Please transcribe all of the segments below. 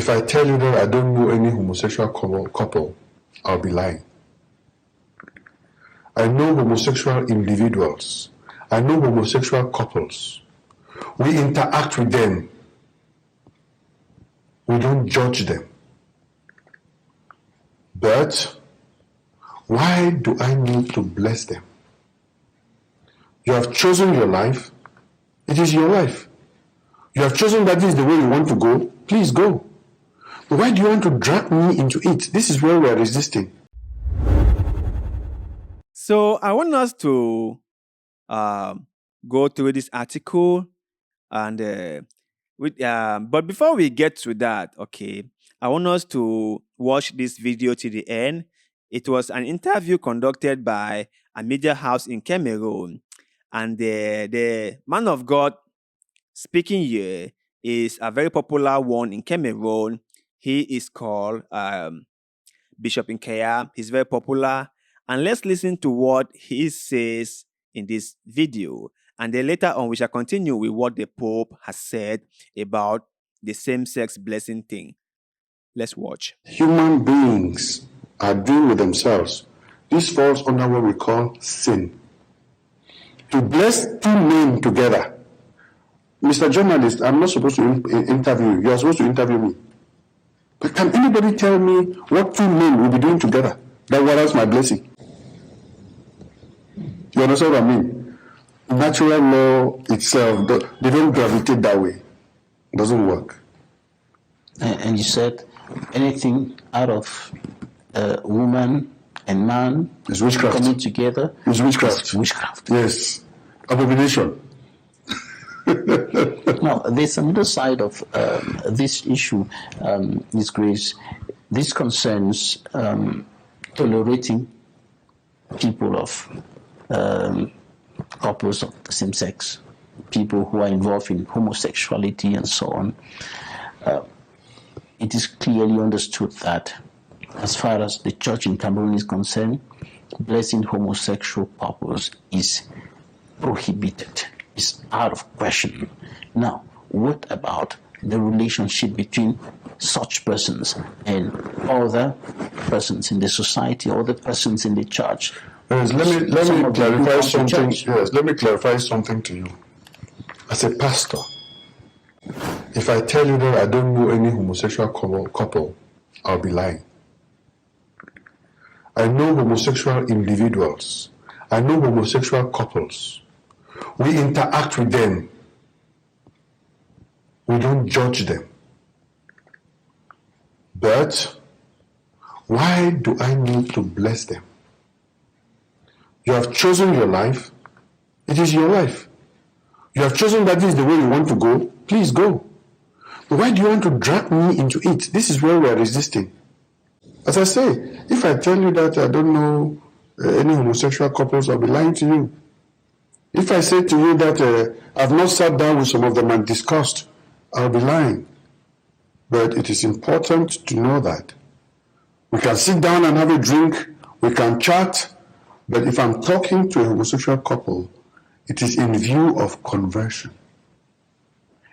If I tell you that I don't know any homosexual couple, I'll be lying. I know homosexual individuals. I know homosexual couples. We interact with them. We don't judge them. But why do I need to bless them? You have chosen your life. It is your life. You have chosen that this is the way you want to go. Please go. But why do you want to drag me into it? This is where we are resisting. So I want us to go through this article, and but before we get to that, okay, I want us to watch this video to the end. It was an interview conducted by a media house in Cameroon, and the man of God speaking here is a very popular one in Cameroon. He is called Bishop Nkea. He's very popular. And let's listen to what he says in this video. And then later on, we shall continue with what the Pope has said about the same-sex blessing thing. Let's watch. Human beings are doing with themselves. This falls under what we call sin. To bless two men together. Mr. Journalist, I'm not supposed to interview you. You are supposed to interview me. But can anybody tell me what two men will be doing together that warrants my blessing? You understand what I mean? Natural law itself, they don't gravitate that way. It doesn't work. And you said anything out of woman and man is witchcraft. Coming together is witchcraft. It's witchcraft. Yes. Abomination. Now, there's another side of this issue, Ms. Grace. This concerns tolerating people of couples of the same sex, people who are involved in homosexuality and so on. It is clearly understood that as far as the church in Cameroon is concerned, blessing homosexual couples is prohibited. Is out of question. Now, what about the relationship between such persons and other persons in the society, other persons in the church? Yes, let me clarify something. Yes, let me clarify something to you. As a pastor, if I tell you that I don't know any homosexual couple, I'll be lying. I know homosexual individuals. I know homosexual couples. We interact with them. We don't judge them. But why do I need to bless them? You have chosen your life. It is your life. You have chosen that this is the way you want to go. Please go. But why do you want to drag me into it? This is where we are resisting. As I say, if I tell you that I don't know any homosexual couples, I'll be lying to you. If I say to you that I've not sat down with some of them and discussed, I'll be lying. But it is important to know that. We can sit down and have a drink, we can chat, but if I'm talking to a homosexual couple, it is in view of conversion.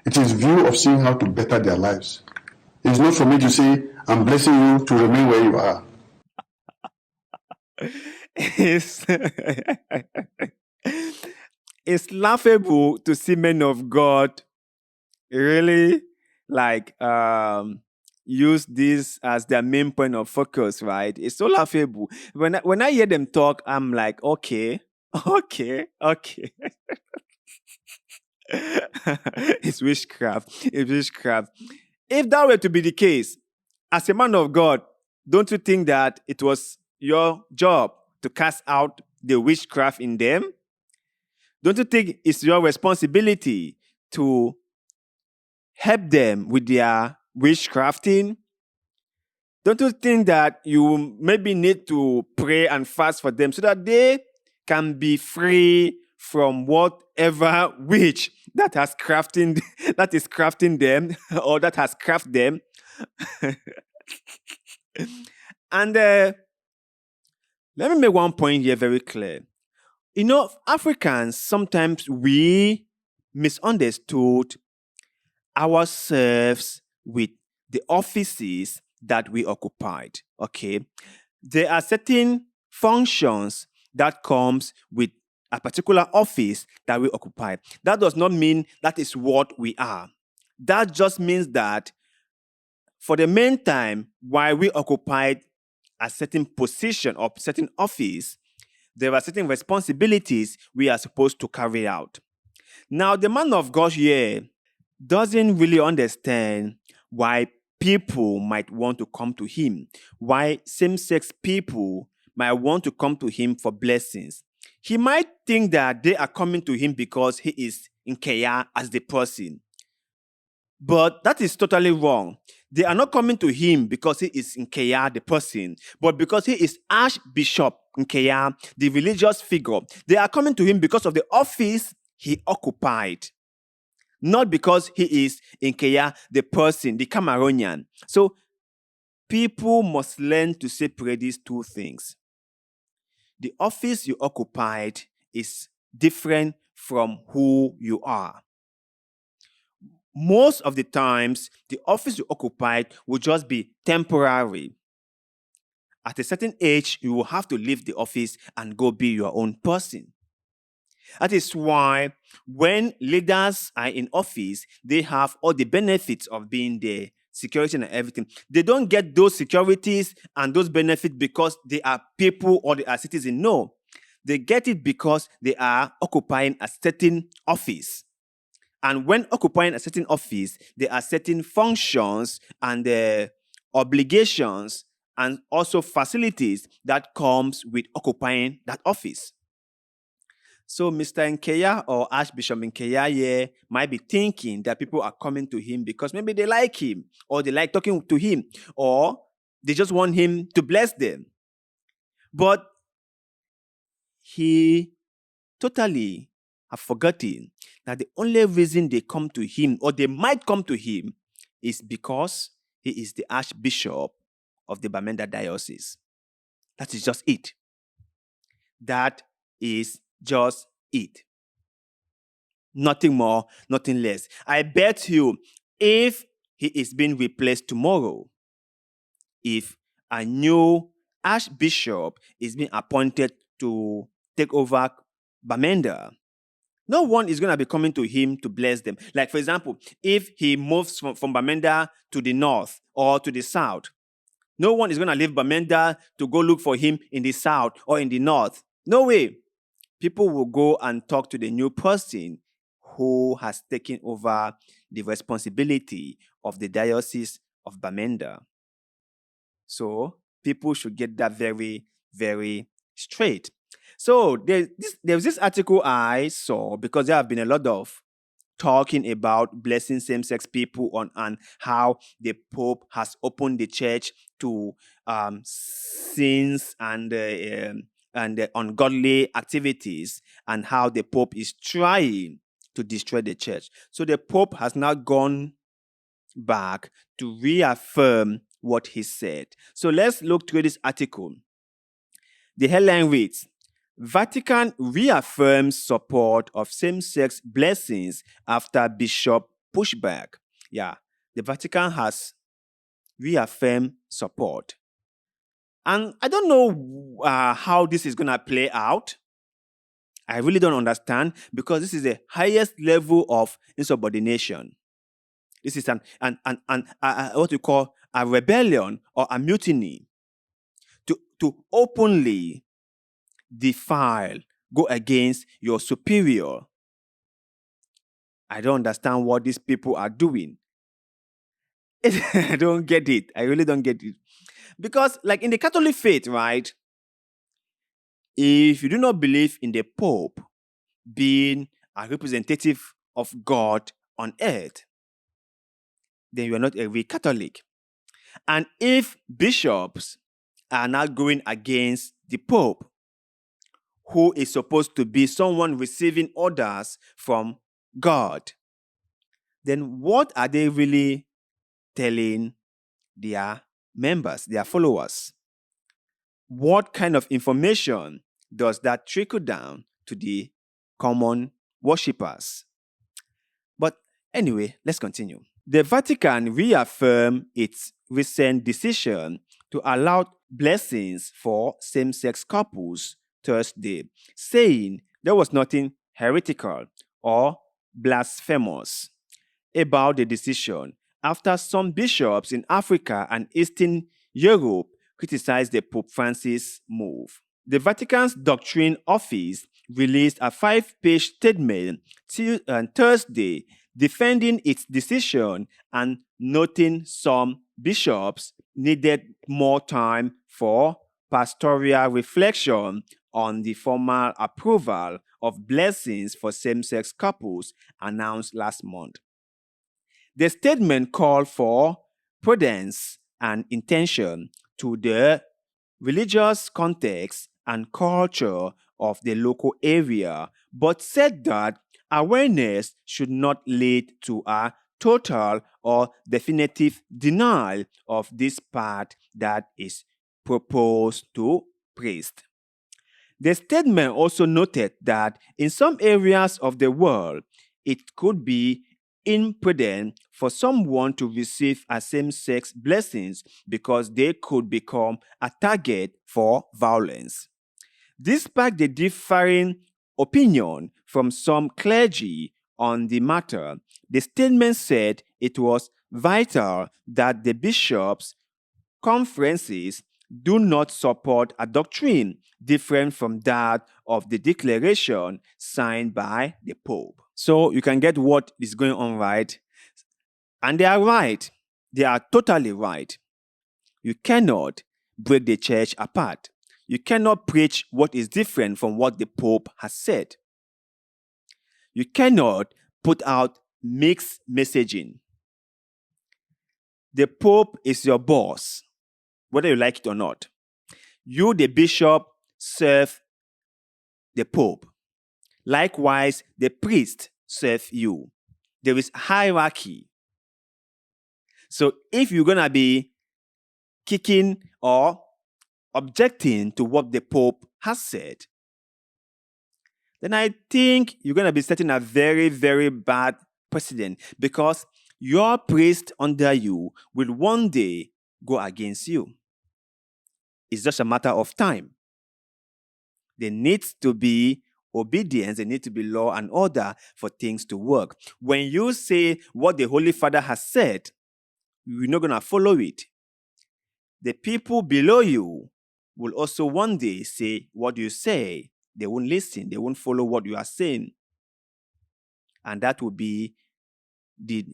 It is view of seeing how to better their lives. It's not for me to say, I'm blessing you to remain where you are. It's laughable to see men of God really use this as their main point of focus, right? It's so laughable. When I hear them talk, I'm like, okay. It's witchcraft. It's witchcraft. If that were to be the case, as a man of God, don't you think that it was your job to cast out the witchcraft in them? Don't you think it's your responsibility to help them with their witchcrafting? Don't you think that you maybe need to pray and fast for them so that they can be free from whatever witch that is crafting them or that has crafted them? And let me make one point here very clear. You know, Africans, sometimes we misunderstood ourselves with the offices that we occupied. Okay, there are certain functions that comes with a particular office that we occupy. That does not mean that is what we are. That just means that for the meantime, while we occupied a certain position or certain office, there are certain responsibilities we are supposed to carry out. Now, the man of God here doesn't really understand why people might want to come to him, why same-sex people might want to come to him for blessings. He might think that they are coming to him because he is in Kenya as the person. But that is totally wrong. They are not coming to him because he is in Kenya, the person, but because he is Archbishop in Kenya, the religious figure. They are coming to him because of the office he occupied, not because he is in Kenya, the person, the Cameroonian. So people must learn to separate these two things. The office you occupied is different from who you are. Most of the times, the office you occupied will just be temporary. At a certain age, you will have to leave the office and go be your own person. That is why when leaders are in office, they have all the benefits of being there, security and everything. They don't get those securities and those benefits because they are people or they are citizens. No, they get it because they are occupying a certain office. And when occupying a certain office, there are certain functions and obligations and also facilities that comes with occupying that office. So Mr. Nkeya or Archbishop Nkeya here might be thinking that people are coming to him because maybe they like him or they like talking to him or they just want him to bless them. But he totally have forgotten that the only reason they come to him or they might come to him is because he is the Archbishop of the Bamenda Diocese. That is just it. That is just it. Nothing more, nothing less. I bet you if he is being replaced tomorrow, if a new Archbishop is being appointed to take over Bamenda, no one is going to be coming to him to bless them. Like, for example, if he moves from Bamenda to the north or to the south, no one is going to leave Bamenda to go look for him in the south or in the north. No way. People will go and talk to the new person who has taken over the responsibility of the Diocese of Bamenda. So people should get that very, very straight. So there was this article I saw because there have been a lot of talking about blessing same-sex people and how the Pope has opened the church to sins and ungodly activities, and how the Pope is trying to destroy the church. So the Pope has now gone back to reaffirm what he said. So let's look through this article. The headline reads, Vatican reaffirms support of same-sex blessings after bishop pushback. Yeah, the Vatican has reaffirmed support. And I don't know how this is going to play out. I really don't understand because this is the highest level of insubordination. This is what we call a rebellion or a mutiny. To openly defile, go against your superior. I don't understand what these people are doing. I don't get it. I really don't get it. Because, like in the Catholic faith, right? If you do not believe in the Pope being a representative of God on earth, then you are not a real Catholic. And if bishops are not going against the Pope, who is supposed to be someone receiving orders from God, then what are they really telling their members, their followers? What kind of information does that trickle down to the common worshippers? But anyway, let's continue. The Vatican reaffirmed its recent decision to allow blessings for same-sex couples Thursday, saying there was nothing heretical or blasphemous about the decision after some bishops in Africa and Eastern Europe criticized the Pope Francis move. The Vatican's Doctrine Office released a 5-page statement on Thursday defending its decision and noting some bishops needed more time for pastoral reflection on the formal approval of blessings for same-sex couples announced last month. The statement called for prudence and intention to the religious context and culture of the local area, but said that awareness should not lead to a total or definitive denial of this path that is proposed to priest. The statement also noted that in some areas of the world, it could be imprudent for someone to receive a same-sex blessings because they could become a target for violence. Despite the differing opinion from some clergy on the matter, the statement said it was vital that the bishops' conferences do not support a doctrine different from that of the declaration signed by the Pope. So you can get what is going on, right? And they are right. They are totally right. You cannot break the church apart. You cannot preach what is different from what the Pope has said. You cannot put out mixed messaging. The Pope is your boss, whether you like it or not. You, the bishop, serve the Pope. Likewise, the priest serve you. There is hierarchy. So if you're going to be kicking or objecting to what the Pope has said, then I think you're going to be setting a very, very bad precedent, because your priest under you will one day go against you. It's just a matter of time. There needs to be obedience, there needs to be law and order for things to work. When you say what the Holy Father has said, you're not going to follow it. The people below you will also one day say what you say. They won't listen. They won't follow what you are saying. And that will be the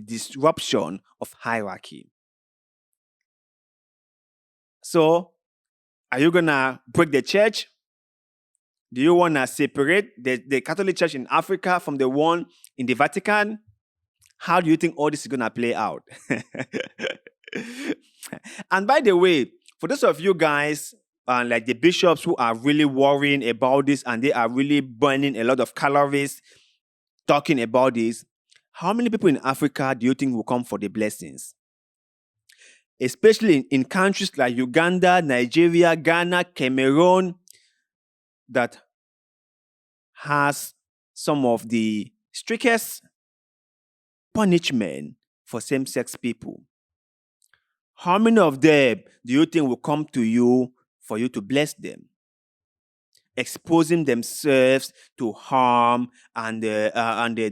disruption of hierarchy. So, are you going to break the church? Do you want to separate the Catholic Church in Africa from the one in the Vatican? How do you think all this is going to play out? And by the way, for those of you guys, like the bishops who are really worrying about this and they are really burning a lot of calories talking about this, how many people in Africa do you think will come for the blessings? Especially in countries like Uganda, Nigeria, Ghana, Cameroon, that has some of the strictest punishment for same-sex people. How many of them do you think will come to you for you to bless them? Exposing themselves to harm and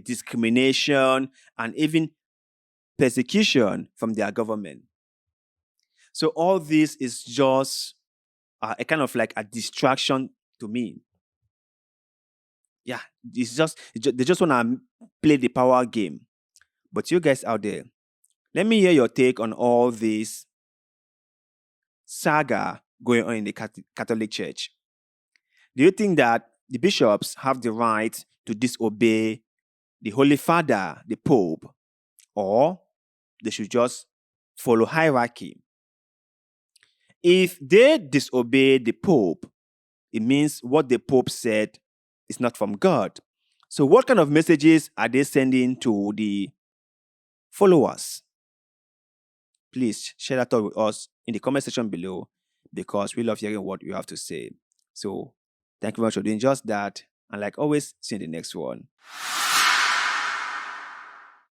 discrimination and even persecution from their government. So all this is just a kind of like a distraction to me. Yeah, they just want to play the power game. But you guys out there, let me hear your take on all this saga going on in the Catholic Church. Do you think that the bishops have the right to disobey the Holy Father, the Pope, or they should just follow hierarchy? If they disobey the Pope, it means what the Pope said is not from God. So what kind of messages are they sending to the followers? Please share that thought with us in the comment section below, because we love hearing what you have to say. So thank you very much for doing just that. And like always, see you in the next one.